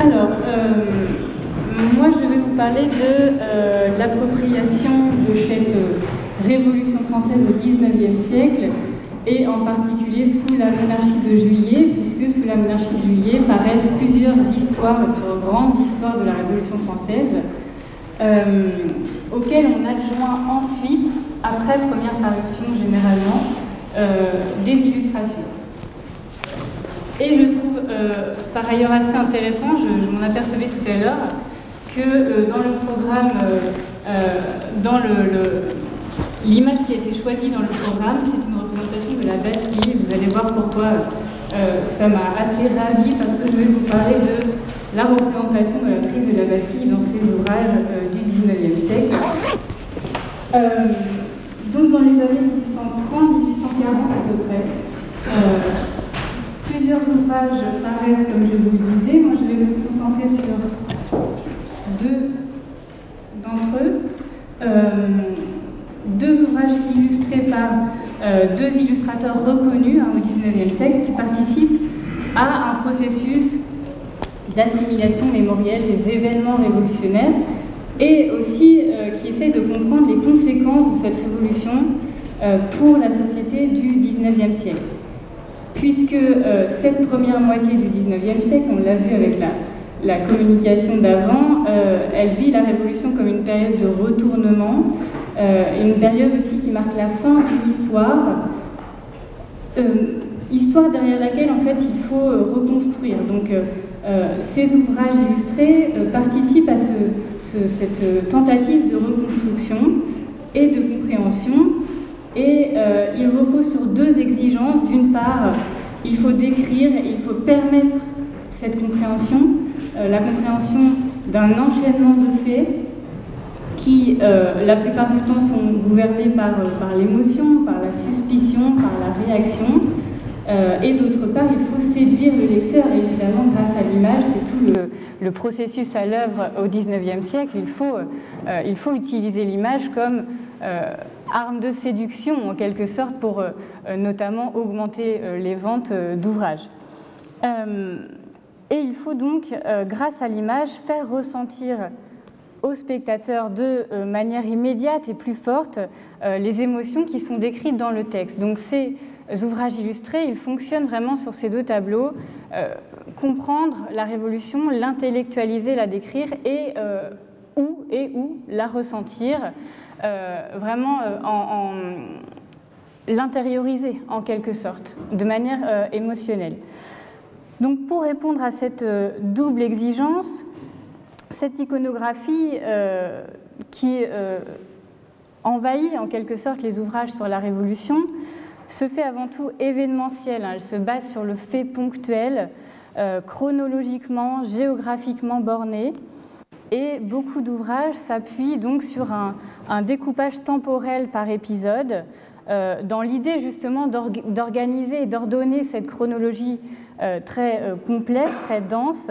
Alors, moi je vais vous parler de l'appropriation de cette Révolution française au XIXe siècle, et en particulier sous la monarchie de Juillet, puisque sous la monarchie de Juillet paraissent plusieurs grandes histoires de la Révolution française, auxquelles on adjoint ensuite, après première parution généralement, des illustrations. Et je trouve par ailleurs assez intéressant, je m'en apercevais tout à l'heure, que dans le programme, dans l'image qui a été choisie dans le programme, c'est une représentation de la Bastille. Vous allez voir pourquoi ça m'a assez ravie, parce que je vais vous parler de la représentation de la prise de la Bastille dans ces ouvrages du XIXe siècle. Donc dans les années 1830-1840 à peu près, plusieurs ouvrages paraissent, comme je vous le disais. Moi je vais me concentrer sur deux d'entre eux. Deux ouvrages illustrés par deux illustrateurs reconnus au XIXe siècle, qui participent à un processus d'assimilation mémorielle des événements révolutionnaires, et aussi qui essayent de comprendre les conséquences de cette révolution pour la société du XIXe siècle. Puisque cette première moitié du XIXe siècle, on l'a vu avec la communication d'avant, elle vit la Révolution comme une période de retournement, et une période aussi qui marque la fin d'une histoire, histoire derrière laquelle en fait il faut reconstruire. Donc ces ouvrages illustrés participent à cette tentative de reconstruction et de compréhension, et ils reposent sur deux exigences. D'une part, il faut décrire, il faut permettre cette compréhension, la compréhension d'un enchaînement de faits qui, la plupart du temps, sont gouvernés par l'émotion, par la suspicion, par la réaction. Et d'autre part, il faut séduire le lecteur, évidemment, grâce à l'image. C'est tout le processus à l'œuvre au XIXe siècle. Il faut utiliser l'image comme arme de séduction, en quelque sorte, pour notamment augmenter les ventes d'ouvrages. Et il faut donc, grâce à l'image, faire ressentir aux spectateurs de manière immédiate et plus forte les émotions qui sont décrites dans le texte. Donc ces ouvrages illustrés, ils fonctionnent vraiment sur ces deux tableaux: comprendre la Révolution, l'intellectualiser, la décrire, et où la ressentir, vraiment en l'intérioriser en quelque sorte, de manière émotionnelle. Donc pour répondre à cette double exigence, cette iconographie qui envahit en quelque sorte les ouvrages sur la Révolution se fait avant tout événementielle. Elle se base sur le fait ponctuel, chronologiquement, géographiquement borné, et beaucoup d'ouvrages s'appuient donc sur un découpage temporel par épisode, dans l'idée justement d'organiser et d'ordonner cette chronologie très complexe, très dense,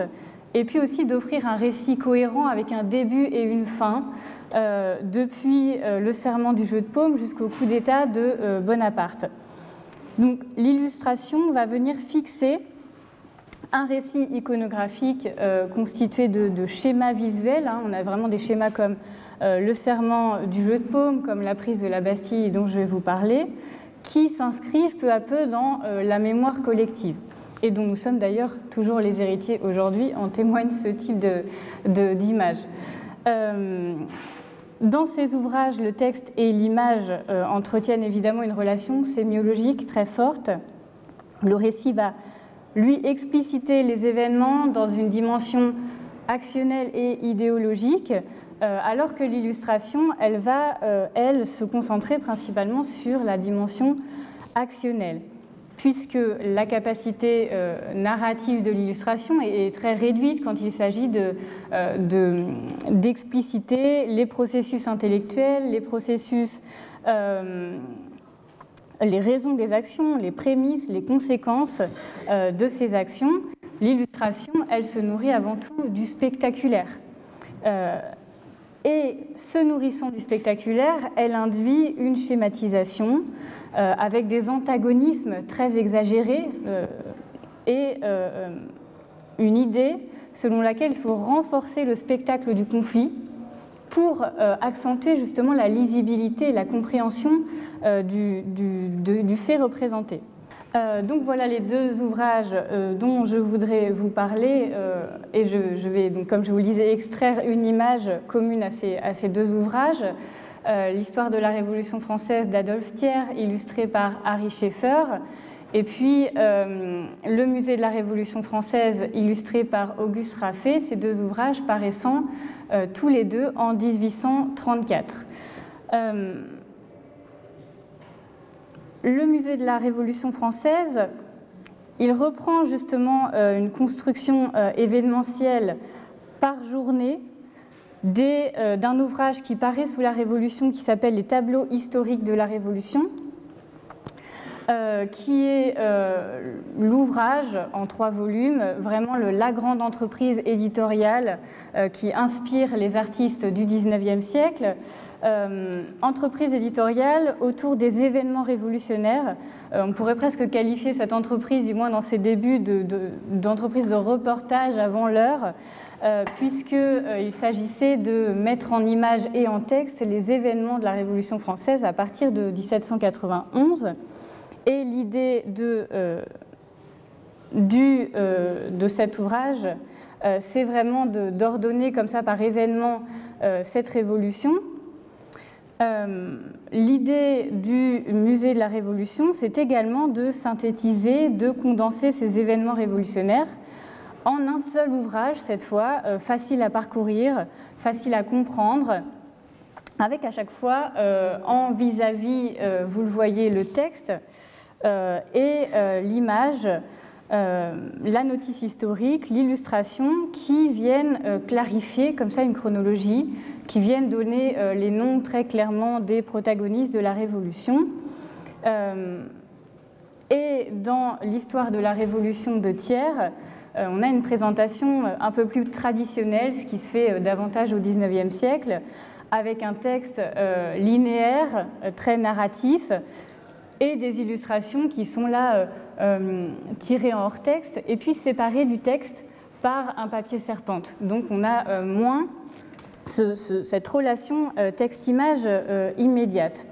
et puis aussi d'offrir un récit cohérent avec un début et une fin, depuis le serment du jeu de paume jusqu'au coup d'État de Bonaparte. Donc l'illustration va venir fixer un récit iconographique constitué de schémas visuels. On a vraiment des schémas comme le serment du jeu de paume, comme la prise de la Bastille dont je vais vous parler, qui s'inscrivent peu à peu dans la mémoire collective, et dont nous sommes d'ailleurs toujours les héritiers aujourd'hui, en témoigne ce type d'image. Dans ces ouvrages, le texte et l'image entretiennent évidemment une relation sémiologique très forte. Le récit va, lui, expliciter les événements dans une dimension actionnelle et idéologique, alors que l'illustration, elle va, elle, se concentrer principalement sur la dimension actionnelle, puisque la capacité narrative de l'illustration est très réduite quand il s'agit d'expliciter les processus intellectuels, les processus, les raisons des actions, les prémices, les conséquences de ces actions. L'illustration, elle se nourrit avant tout du spectaculaire. Et se nourrissant du spectaculaire, elle induit une schématisation avec des antagonismes très exagérés et une idée selon laquelle il faut renforcer le spectacle du conflit pour accentuer justement la lisibilité et la compréhension du fait représenté. Donc voilà les deux ouvrages dont je voudrais vous parler et je vais, donc, comme je vous le disais, extraire une image commune à ces deux ouvrages. L'histoire de la Révolution française d'Adolphe Thiers, illustrée par Ary Scheffer, et puis le Musée de la Révolution française, illustré par Auguste Raffet, ces deux ouvrages paraissant tous les deux en 1834. Le Musée de la Révolution française, il reprend justement une construction événementielle par journée d'un ouvrage qui paraît sous la Révolution, qui s'appelle « Les tableaux historiques de la Révolution », qui est l'ouvrage en 3 volumes, vraiment la grande entreprise éditoriale qui inspire les artistes du XIXe siècle. Entreprise éditoriale autour des événements révolutionnaires. On pourrait presque qualifier cette entreprise, du moins dans ses débuts, d'entreprise de reportage avant l'heure, puisqu'il s'agissait de mettre en image et en texte les événements de la Révolution française à partir de 1791. Et l'idée de cet ouvrage, c'est vraiment d'ordonner comme ça par événement cette révolution. L'idée du Musée de la Révolution, c'est également de synthétiser, de condenser ces événements révolutionnaires en un seul ouvrage, cette fois, facile à parcourir, facile à comprendre, avec à chaque fois en vis-à-vis, vous le voyez, le texte et l'image, la notice historique, l'illustration qui viennent clarifier comme ça une chronologie, qui viennent donner les noms très clairement des protagonistes de la Révolution. Et dans l'histoire de la Révolution de Thiers, on a une présentation un peu plus traditionnelle, ce qui se fait davantage au XIXe siècle, avec un texte linéaire, très narratif, et des illustrations qui sont là tirées en hors-texte, et puis séparées du texte par un papier serpente. Donc on a moins cette relation texte-image immédiate.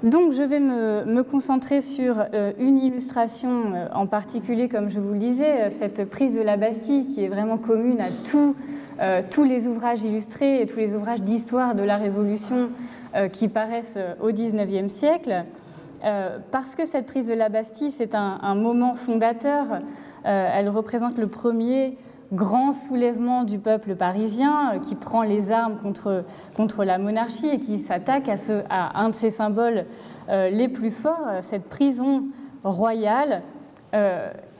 Donc je vais me concentrer sur une illustration en particulier, comme je vous le disais, cette prise de la Bastille qui est vraiment commune à tous les ouvrages illustrés et tous les ouvrages d'histoire de la Révolution qui paraissent au XIXe siècle. Parce que cette prise de la Bastille, c'est un moment fondateur, elle représente le premier grand soulèvement du peuple parisien qui prend les armes contre la monarchie et qui s'attaque à un de ses symboles les plus forts, cette prison royale,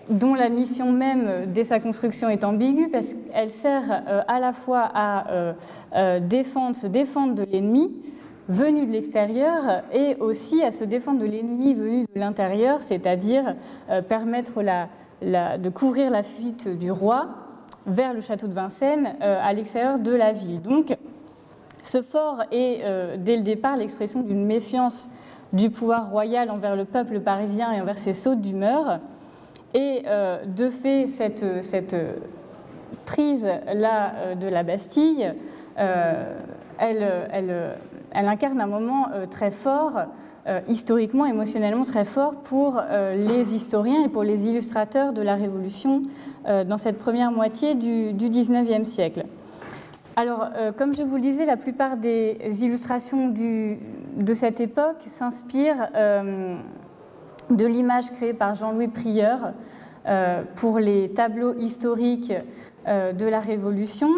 dont la mission même dès sa construction est ambiguë parce qu'elle sert à la fois à se défendre de l'ennemi venu de l'extérieur et aussi à se défendre de l'ennemi venu de l'intérieur, c'est-à-dire permettre de couvrir la fuite du roi vers le château de Vincennes à l'extérieur de la ville. Donc ce fort est dès le départ l'expression d'une méfiance du pouvoir royal envers le peuple parisien et envers ses sautes d'humeur. Et de fait, cette prise-là de la Bastille, elle incarne un moment très fort, historiquement, émotionnellement très fort pour les historiens et pour les illustrateurs de la Révolution dans cette première moitié du XIXe siècle. Alors, comme je vous le disais, la plupart des illustrations de cette époque s'inspirent de l'image créée par Jean-Louis Prieur pour les tableaux historiques de la Révolution.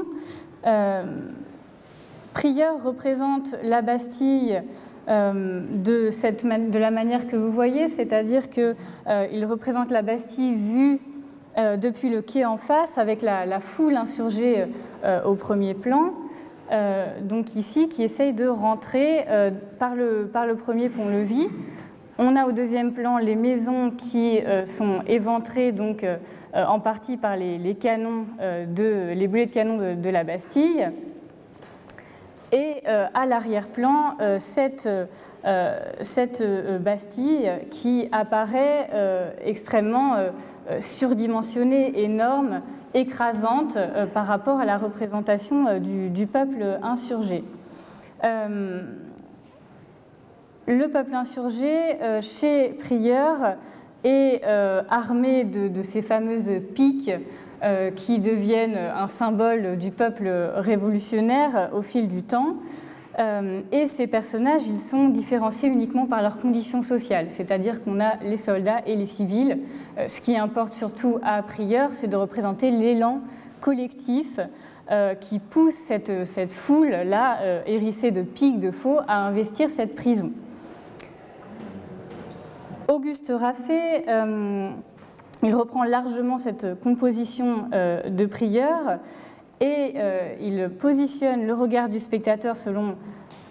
Prieur représente la Bastille de la manière que vous voyez, c'est-à-dire qu'il représente la Bastille vue depuis le quai en face, avec la foule insurgée au premier plan, donc ici, qui essaye de rentrer par le premier pont-levis. On a au deuxième plan les maisons qui sont éventrées donc, en partie par les canons les boulets de canon de la Bastille. Et à l'arrière-plan, cette Bastille qui apparaît extrêmement surdimensionnée, énorme, écrasante par rapport à la représentation du peuple insurgé. Le peuple insurgé, chez Prieur, est armé de ces fameuses piques qui deviennent un symbole du peuple révolutionnaire au fil du temps. Et ces personnages, ils sont différenciés uniquement par leurs conditions sociales, c'est-à-dire qu'on a les soldats et les civils. Ce qui importe surtout à Prieur, c'est de représenter l'élan collectif qui pousse cette foule-là, hérissée de piques, de faux, à investir cette prison. Auguste Raffet, il reprend largement cette composition de Prieur et il positionne le regard du spectateur selon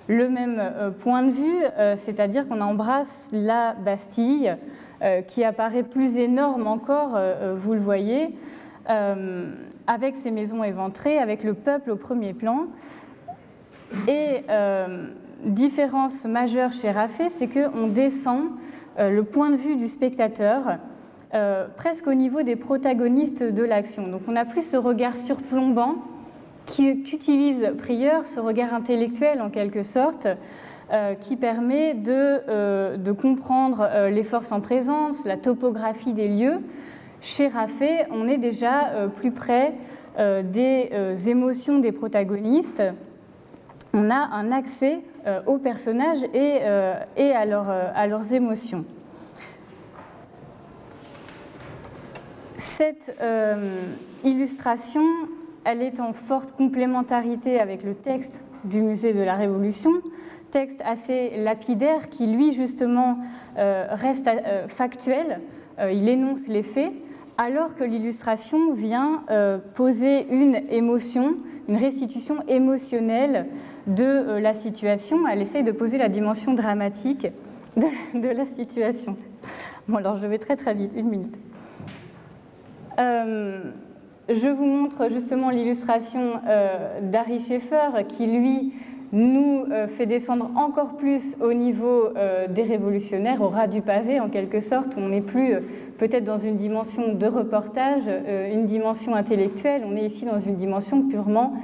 le même point de vue, c'est-à-dire qu'on embrasse la Bastille qui apparaît plus énorme encore, vous le voyez, avec ses maisons éventrées, avec le peuple au premier plan. Et différence majeure chez Raffet, c'est qu'on descend le point de vue du spectateur presque au niveau des protagonistes de l'action. Donc on n'a plus ce regard surplombant qu'utilise Prieur, ce regard intellectuel en quelque sorte, qui permet de comprendre les forces en présence, la topographie des lieux. Chez Raffet, on est déjà plus près des émotions des protagonistes. On a un accès aux personnages et à leurs émotions. Cette illustration, elle est en forte complémentarité avec le texte du Musée de la Révolution, texte assez lapidaire qui, lui, justement, reste factuel, il énonce les faits, alors que l'illustration vient poser une émotion, une restitution émotionnelle de la situation. Elle essaye de poser la dimension dramatique de la situation. Bon, alors je vais très très vite, 1 minute. Je vous montre justement l'illustration d'Ary Scheffer qui, lui, nous fait descendre encore plus au niveau des révolutionnaires, au ras du pavé en quelque sorte. On n'est plus peut-être dans une dimension de reportage, une dimension intellectuelle, on est ici dans une dimension purement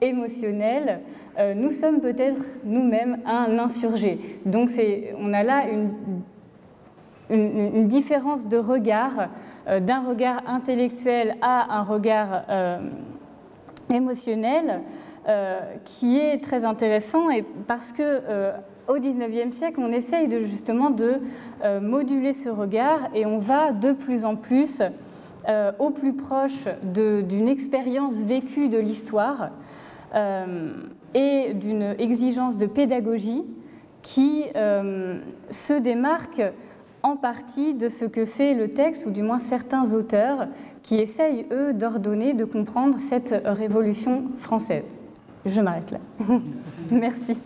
émotionnelle. Nous sommes peut-être nous-mêmes un insurgé. Donc on a là une différence de regard, d'un regard intellectuel à un regard émotionnel, qui est très intéressant, et parce que au XIXe siècle, on essaye justement de moduler ce regard et on va de plus en plus au plus proche d'une expérience vécue de l'histoire et d'une exigence de pédagogie qui se démarque en partie de ce que fait le texte, ou du moins certains auteurs qui essayent, eux, d'ordonner, de comprendre cette révolution française. Je m'arrête là. Merci.